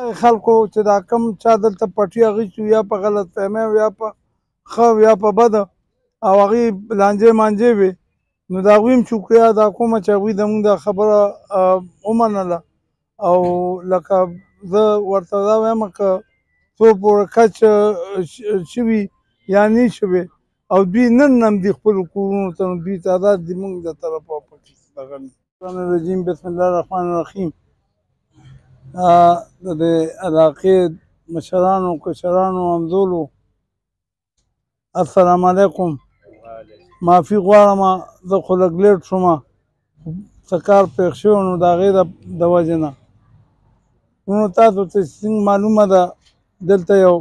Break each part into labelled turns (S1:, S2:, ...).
S1: هغه خلکو چې دا کم چا دلته پټي اخیستي یا په غلط فهمۍ یا په ښه یا په بده او هغې لانجې مانجې وې نو د هغوی هم شکریا ادا کوم چې هغوی زموږ دا خبره ومنله او لکه زه ورته دا وایم که څو پورې کچ شوي یا نه شوې او دوی نن هم دي خپلو کورونو ته نو دوی تعداد د موږ د طرفه پکې دغه قرآن الرجیم بسم الله الرحمن الرحیم د دې علاقې مشرانو کشرانو همزولو السلام علیکم معافي غواړم زه خو لږ لیټ شوم څه کار پېښ شوی نو د هغې د وجې نه نو تاسو ته څنګه معلومه ده دلته یو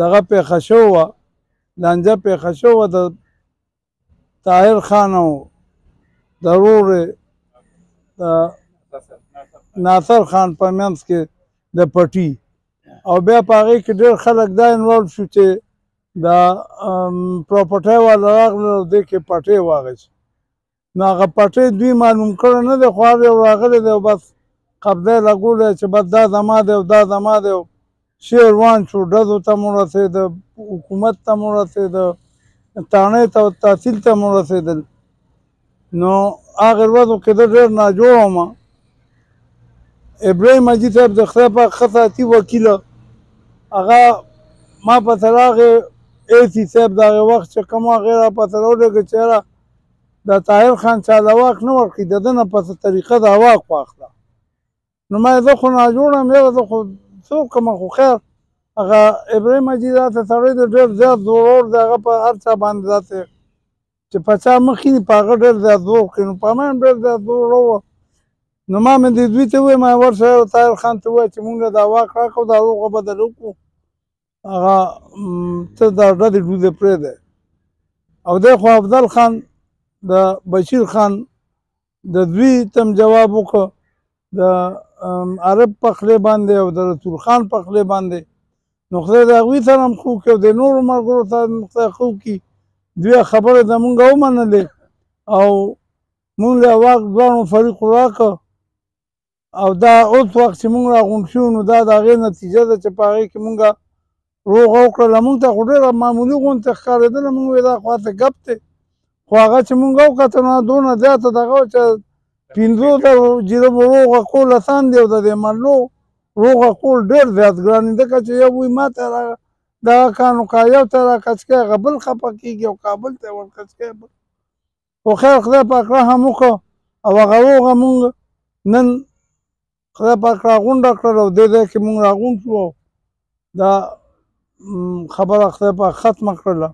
S1: دغه پېښه شوې وه لانجه پېښه شوې وه د طاهر خان او د ورور د ناصر خان په منځ کې د پټي او بیا په هغې کې ډېر خلک دا انوالو شو چې دا پراپرټۍ والا راغلل او دې کې پټۍ واخیست نو هغه پټۍ دوی معلوم کړی نه دی خو هر یو راغلی دی او بس قبضه یې لګولی چې بس دا زما دی او دا زما دی او شی روان شو ډزو ته مو رسېده حکومت ته مو رسېده تاڼۍ ته تحصیل ته مو رسېدل نو هغې ورځو کې زه ډېر ناجوړه وم ابراهیم حاجي صاحب د خدای پاک ښه ساتي وکیله هغه ما پسې راغې اے سی صاحب د هغې وخت چې کوم هغې را پسې راولېږه چې یاره د طاهر خان چا له واک نه ورکړي د ده نه پسې طریقه د واک واخله نو ما زه خو ناجوړه یم یاره زه خو څه وکړم خو خیر هغه ابراهیم حاجي داسې سړی دی ډېر زیات زورور دی هغه په هر چا باندې داسې چې په چا مخ کښېني په هغه ډېر زیات زور کوي نو په ما هم ډېر زیات زورور وه نو ما مې دې دوی ته وویل ما ورشه طاهر خان ته ووایه چې مونږ له دا واک راکړو دا روغه بدل وکړو هغه ته دا ډزې ډوزې پرېږدی او دی خو افضل خان د بشیر خان د دوی ته هم جواب وکړه د عرب په خولې باندې او د رسول خان په خولې باندې نو خدای د هغوی سره هم ښه وکړي او د نورو ملګرو سره هم خدای ښه وکړي دوی خبرې زمونږ ومنلې او مونږ له واک دواړو فریقو راکړه او دا اوس وخت چې مونږ راغونډ شوو نو دا د هغې نتیجه ده چې په هغې کې مونږ روغه وکړله مونږ ته خو ډېره معمولي غوندې ښکارېدله مونږ وایي دا خو هسې ګپ دی خو هغه چې مونږ وکتل نو دونه زیاته دغه وه چې 5,000 جریبو روغه کول اسان دی او د دې مرلو روغه کول ډېر زیات ګران دي ځکه چې یو وایي ما ته دغه کانو کا یو ته راکچ کوي هغه بل خفه کېږي او کابل ته یې ورکچ کوي خو خیر خدای پاک رحم وکړه او هغه روغه مونږ نن خدای پاک راغونډه کړل او دې ځای کې مونږ راغونډ شو دا خبره خدای پاک ختمه کړله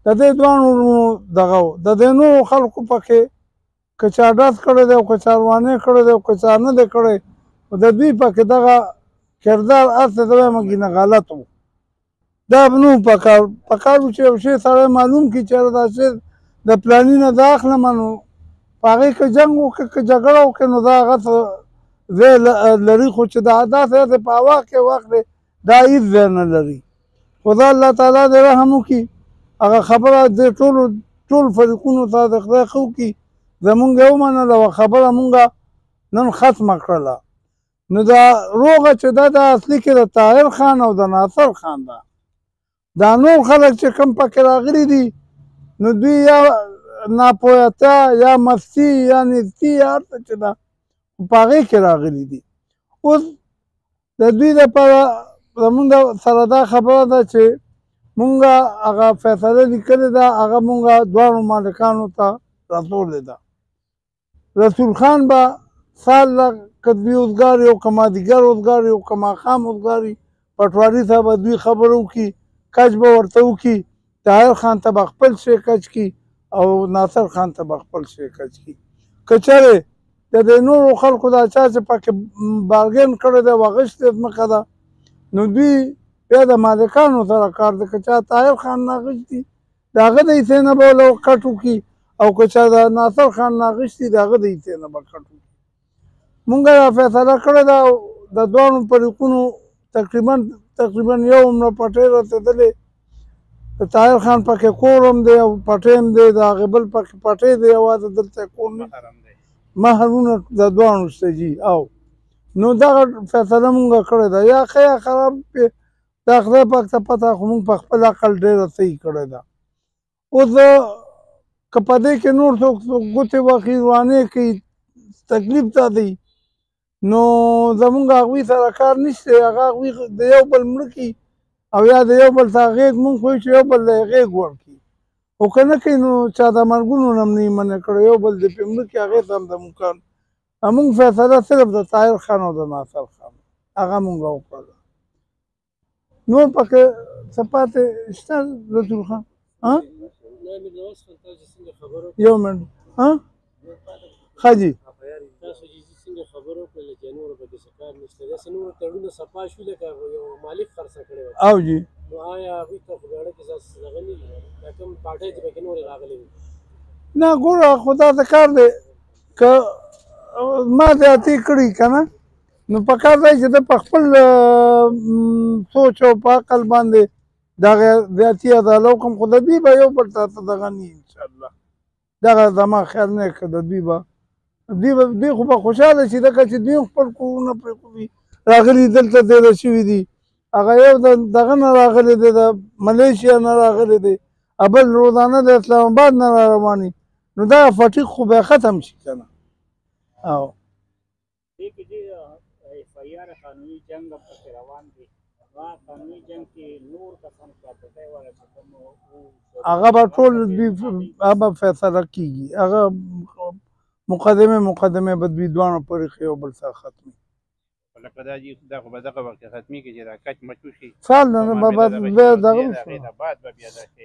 S1: د دې دواړو دغه و د دې نورو خلکو پکې که چا ډز کړی دی او که چا روانې کړی دی او که چا نه دی کړی خو د دوی پکې دغه کردار هر څه زه وایم ګینه غلط و دا به نه و پکار و چې یو شی سړی معلوم کړي چې دا شی د پلاني نه زه اخلمه نو په هغې که جنګ وکړي که جګړه وکړي نو دا هغه څه ځای لري خو چې دا داسې هسې په هوا کې واخلې دا هېڅ ځای نه لري خو دا الله تعالی دې رحم وکړي هغه خبره دې ټول فریقونو ته د خدای ښه وکړي زمونږ یې ومنله او خبره مونږ نن ختمه کړله نو دا روغه چې دا د اصلي کې د طاهر خان او د ناصر خان ده دا نور خلک چې کوم پکې راغلي دي نو دوی یا ناپوهتیا یا مستي یا نزدي یا هر څه چې ده په هغې کې راغلي دي اوس د دوی دپاره زمونږ سره دا خبره ده چې مونږ هغه فیصله لیکلې ده هغه مونږ دواړو مالکانو ته رسولې ده رسول خان به سال له که دوی اوزګار یو که مازدیګر اوزګار یو که ماښام اوزګار وي پټواري ته به دوی خبره وکړي کچ به ورته وکړي طاهر خان ته به خپل شی کچ کړي او ناصر خان ته به خپل شی کچ کړي که چېرې د دې نورو خلکو دا چا چې پکې بارګین کړی دی واغشتې ځمکه ده نو دوی بیا د مالکانو سره کار دی که چا طاهر خان ناغشتي د هغه د حصې نه به له کټ وکړي او که چا د ناصر خان ناغشتي د هغه د حصې نه به کټ وکړي مونږ دا فیصله کړې ده د دواړو فریقونو تقریبا یو عمره پټۍ رسېدلې د طاهر خان پکې کور هم دی او پټۍ هم دی د هغې بل پکې پټۍ دی یوازې دلته کور نه مهرونه د دواړو شته جي او نو دغه فیصله مونږ کړې ده یا ښه یا خراب دا خدای پاک ته پته خو مونږ په خپل عقل ډېره صحیح کړې ده. اوس که په دې کې نور څوک ګوتې وهي روانې کوي تکلیف دا دی نو زمونږ هغوی سره کار نشته. هغه هغوی د یو بل مړه کړي او یا د یو بل ته غېږ مونږ خو چې یو بل ته یې غېږ ورکړي خو که نه کوي نو چا د مرګونو نه هم نه یې منع کړی یو بل دې پرې مړه کړي هغې ته هم زمونږ کار مونږ فیصله صرف د طاهر خان او د ناصر خان هغه مونږ وکړله. نور پکې څه پاتې شته رسول خان؟ یو منټ ښه جي او جي نه ګوره خو داسې کار دی که ما زیاتې کړي که نه نو پکار دی چې ته په خپل سوچ او په عقل باندې دغه زیاتي اداله وکړم خو د دوی به یو بل ته دغه نه انشاءالله دغه زما خیال نه که د دوی به دوی خو به خوشحاله شي ځکه چې دوی خپل کورونه پرېښودي راغلي دلته تېره شوي دي هغه یو دغه نه راغلی دی د ملیشیا نه راغلی دی بل روزانه د اسلام آباد نه را رواني نو دغه فټیق خو بیا ختم شي که نه او هغه به ټول هغه فیصله کېږي هغه مقدمې به دوی دواړو پورې یو بل سره ختمي
S2: لکه دا جي دا خو به دغه وخت کې ختمېږي چې دا کچ مچ وشي
S1: سال نه به بیا دغه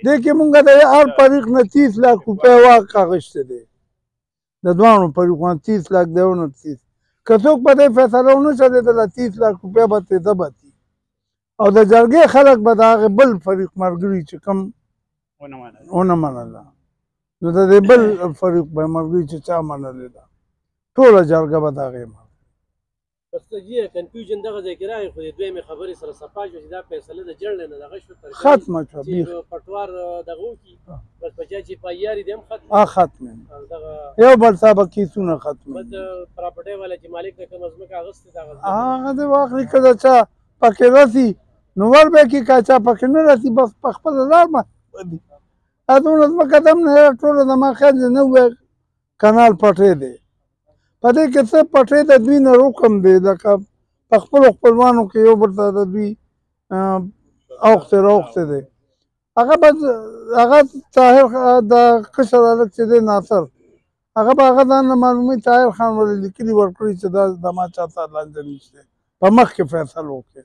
S1: دې کې مونږ د هر فریق نه 30 لاک روپۍ واک اخیستی دی د دواړو فریقونو 30 لاک دی او نه 30 که څوک په دې فیصله ونه چلېدله 30 لاک روپۍ به تېده بتي او د جرګې خلک به د هغې بل فریق ملګري چې کوم ونه منله نو د دې بل فریق به ملګري چې چا منلې ده ټوله جرګه به د هغې ختمه شوه ختمه یو بل ته به کیسونه ختمه هغه دې واخلي که د چا پکې رسي نو ور به کړي که چا پکې نه رسي بس په خپله لار باندې دي دونه ځمکه دم نه ټوله زما خیال دی 90 کنال پټی دی په دې کې څه پټی د دوی نه روکم دی لکه په خپلو خپلوانو کې یو بل ته د دوی اوښتې راوښتې دی هغه طاهر د کشر هلک چې دی ناصر هغه به هغه ځان نه معلوموي طاهر خان ولې لیکلي ورکړي چې دا زما چا سره لانجه نشته په مخکې فیصله وکړي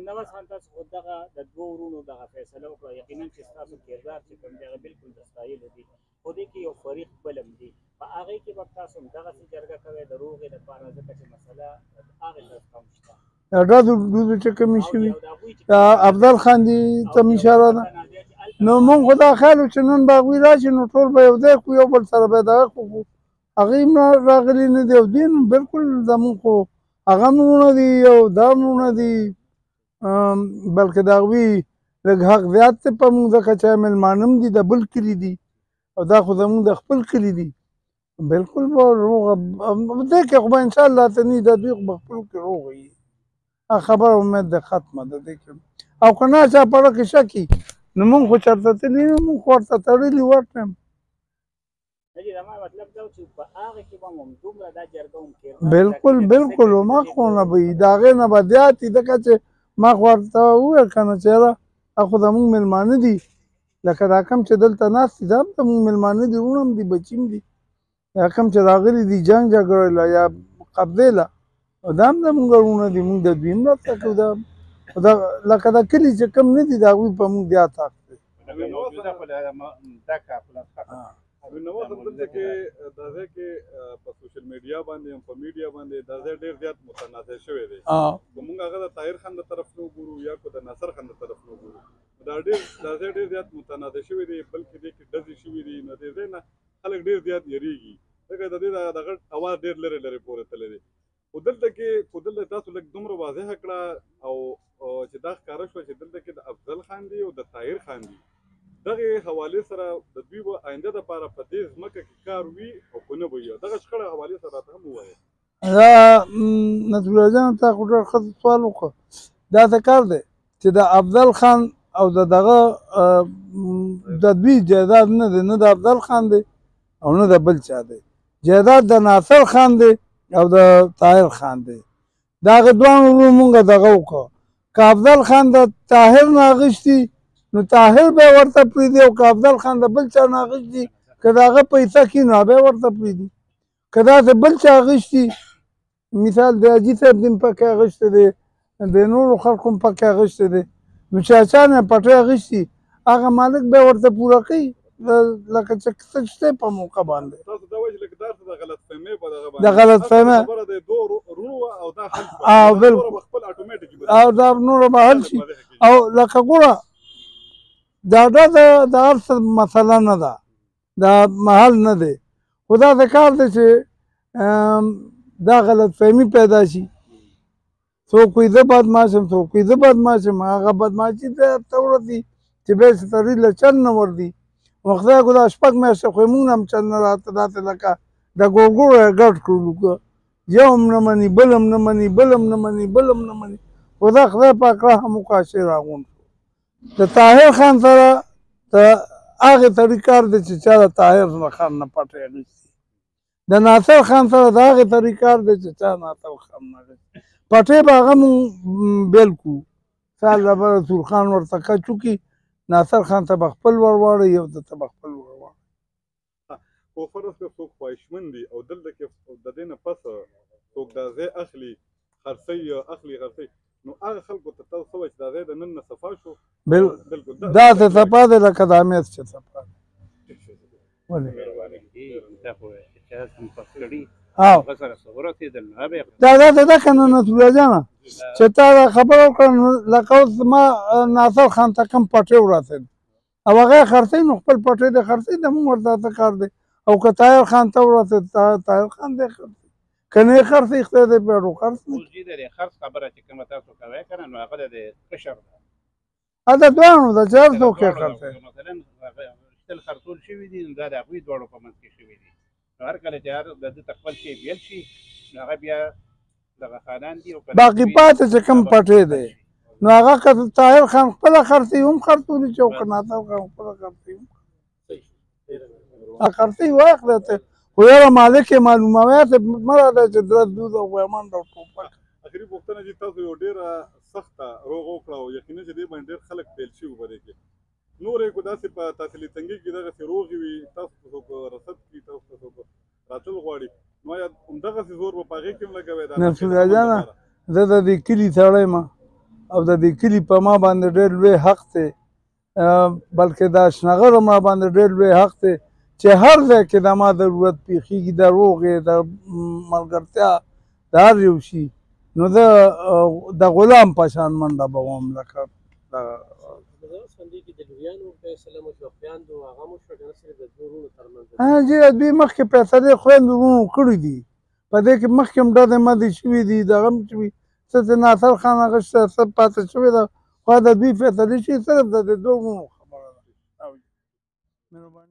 S3: نواز خان تاسو خو دغه د دوه ورونو دغه فیصله وکړه یقینا چې ستاسو کردار چې کوم دی هغه بلکل د ستایلو دي خو دې کې یو فریق بل هم دي په هغې کې به تاسو همدغسې جرګه کوئ د روغې دپاره ځکه چې مسله هغې طرف ته هم شته
S1: دا ډزو چې کومې شوي افضل خان دي ته م اشاره ده نو مونږ خو دا خیال و چې نن به هغوی راشي نو ټول به یو ځای کړو یو بل سره به یې دغه کړو هغوی هم راغلي نه دي او دوی هم بلکل زمونږ خو هغه هم وروڼه دي او دا هم وروڼه دي بلکې د هغوی لږ حق زیات دی په مونږ ځکه چې مېلمانه هم دي د بل کلي دي او دا خو زمونږ د خپل کلي دي بلکل به روغه دې کې خو به انشاءالله ته نه د دوی خو به خپلو کې روغه وي خبره امید ده ختمه ده دې کې او که نه چا په اړه کې شک وي نو مونږ خو چېرته تللي نه مونږ خو ورته تړلي ورته یم بلکل مخ خو نه به وي د هغې نه به زیات وي ځکه چې ما خو ورته وویل که نه چې یاره هغه خو زمونږ مېلمانه دي لکه دا کوم چې دلته ناست دي دا هم زمونږ مېلمانه دي وروڼه هم دي بچي هم دي یا کوم چې راغلي دي جنګ جګړې له یا قبضې له دا هم زمونږ وروڼه دي مونږ د دوی هم مرسته کوو دا لکه دا کلي چې کوم نه دي د هغوی په مونږ زیات حق دی
S4: نواز هم دلته کې دا ځای کې په سوشل میډیا باندې هم په میډیا باندې دا ځای ډېر زیات متنازع شوی دی که مونږ هغه د طاهر خان د طرف نه وګورو یا که د ناصر خان د طرف نه وګورو دا ځای ډېر زیات متنازع شوی دی بلکې دې کې ډزې شوي دي نو دې ځای نه خلک ډېر زیات یېرېږي ځکه د دې دغه اواز ډېر لرې لرې پورې تللی دی خو دلته تاسو لږ دومره واضحه کړه او چې دا ښکاره شوه چې دلته کې د افضل خان دی او د طاهر خان دی دغه حوالې سره د دوی به آینده دپاره په دې ځمکه کې کار وي او که نه به وي دغه شخړه حوالې سره راته هم ووایه
S1: دا نصر الله جان تا خو ډېر ښه سوال وکړ. دا څه کار دی چې د افضل خان او د دغه د دوی جایداد نه دی، نه د افضل خان دی او نه د بل چا دی، جایداد د ناصر خان دی او د طاهر خان دی. د هغې دواړو ورونو مونږ دغه وکړه. که افضل خان د طاهر نه اخیستي نو طاهر به یې ورته پرېږدي، او که افضل خان د بل چا نه اخیستي که د هغه پیسه کي نو هغه به یې ورته پرېږدي. که داسې بل چا اخیستي، مثال د حاجي صاحب دې هم پکې اخیستی دی، د نورو خلکو هم پکې اخیستی دی، نو چې چا نه پټۍ اخیستي هغه مالک به یې ورته پوره کوي لکه چې څه شته په موقع باندې.
S4: تاسو دا وایي چې لکه دا د غلطفهمۍ په دغه باندې
S1: د غلطفهمۍ
S4: خبره د دوه ورونو او دا حل شوه.
S1: او
S4: دا
S1: بالکل
S4: نوره به خپل اټومیټیکي
S1: او دا نوره به حل شي. او لکه ګوره دا د هر څه مسله نه ده، دا محل نه دی، خو دا د کار دی چې دا غلطفهمي پیدا شي. څوک وایي زه بدماش یم، څوک وایي زه بدماش یم، هغه بدماشي ته ورځي چې بیا یې سړي له چل نه ورځي. نو خدای کو دا شپږ میاشتې خو یې مونږ نه هم چل نه راته داسې لکه د ګوګړو یې ګډ کړلو، که یو هم نه مني، بل هم نه مني، بل هم نه مني، بل هم نه مني، خو دا خدای پاک رحم وکړه چې راغونډ شو. د طاهر خان سره د هغې سړي کار دی چې چا د طاهر خان نه پټۍ اخیستي. د ناصر خان سره د هغې سړي کار دی چې چا ناصر خان نه اخیستي. پټۍ به هغه مونږ بیل کړو، سال به رسول خان ورته کچ وکړي، ناصر خان ته به خپل ور واړوي، یو ده ته به خپل ور واړوي.
S4: خو فرض کړه څوک خواهشمند دي او دلته کې د دې نه پس څوک دا ځای اخلي خرڅوي اخلي خرڅوي، نو هغه خلکو ته تاسو څه وایي چې دا ځای د نن نه صفا شو؟
S1: بالکل داسې صفا دی لکه د امید چې صفا دی. ولې دا داسې ده که نه نصر الله جانه چې تا دا خبره وکړه، لکه اوس ما ناصر خان ته کوم پټۍ ورسېد او هغه یې خرڅوي، نو خپل پټۍ دې خرڅوي، د مونږ ورته څه کار دی. او که طاهر خان ته ورسېد طاهر خان دې خرڅوي، که نه یې خرڅوي خدای دې بیا خرڅ نه
S2: اوس د خرڅ خبره چې کومه تاسو کوئ که نه، نو هغه د قشر ده،
S1: د دواړو ده چې هر څوک یې خرڅوي.
S2: مثلا شتل خرڅول شوي دي، نو دا د هغوی دواړو په منځ کې شوي دي. نو هر کله چې هر د ده ته خپل شی بیل شي، نو هغه بیا دغه خانان دي.
S1: باقي پاتې چې کوم پټۍ دی نو هغه که طاهر خان خپله خرڅوي هم خرڅولي شي، او که ناصر خان خپله خرڅوي هم خرڅوي. واخله ته خو یاره مالک یې معلوموی، هسې مه راځه چې درز دوز او غویمنډ او ټوپک.
S4: اخري پوښتنه چې تاسو یو ډېره سخته روغه وکړه او یقیني چې دې باندې ډېر خلک پیل شوي په دې کې، نورې کو داسې په تحصیلي تنګي کې دغسې روغې وي، تاسو ته څوک رصد کړي، تاسو ته څوک راتل غواړي، نو آیا همدغسې زور به په هغې کې هم لګوئ؟
S1: نصر الله جانه زه د دې کلي سړی یم او د دې کلي په ما باندې ډېر لوی حق دی، بلکې د اشنغر ما باندې ډېر لوی حق دی چې هر ځای کې د ما ضرورت پېښېږي، د روغې، د ملګرتیا، د هر یو شي، نو زه د غلام په شان منډه به وم لکه جی دوی مخکې فیصلې خویندو وروڼو کړي دي، په دې کې مخکې هم ډزې مدې شوي دي، دغه هم شوي، څه چې ناصر خان هغه شته څه پاتې شوې ده، خو د دوی فیصلې شوي، صرف د دې دوه وروڼو خبره ده.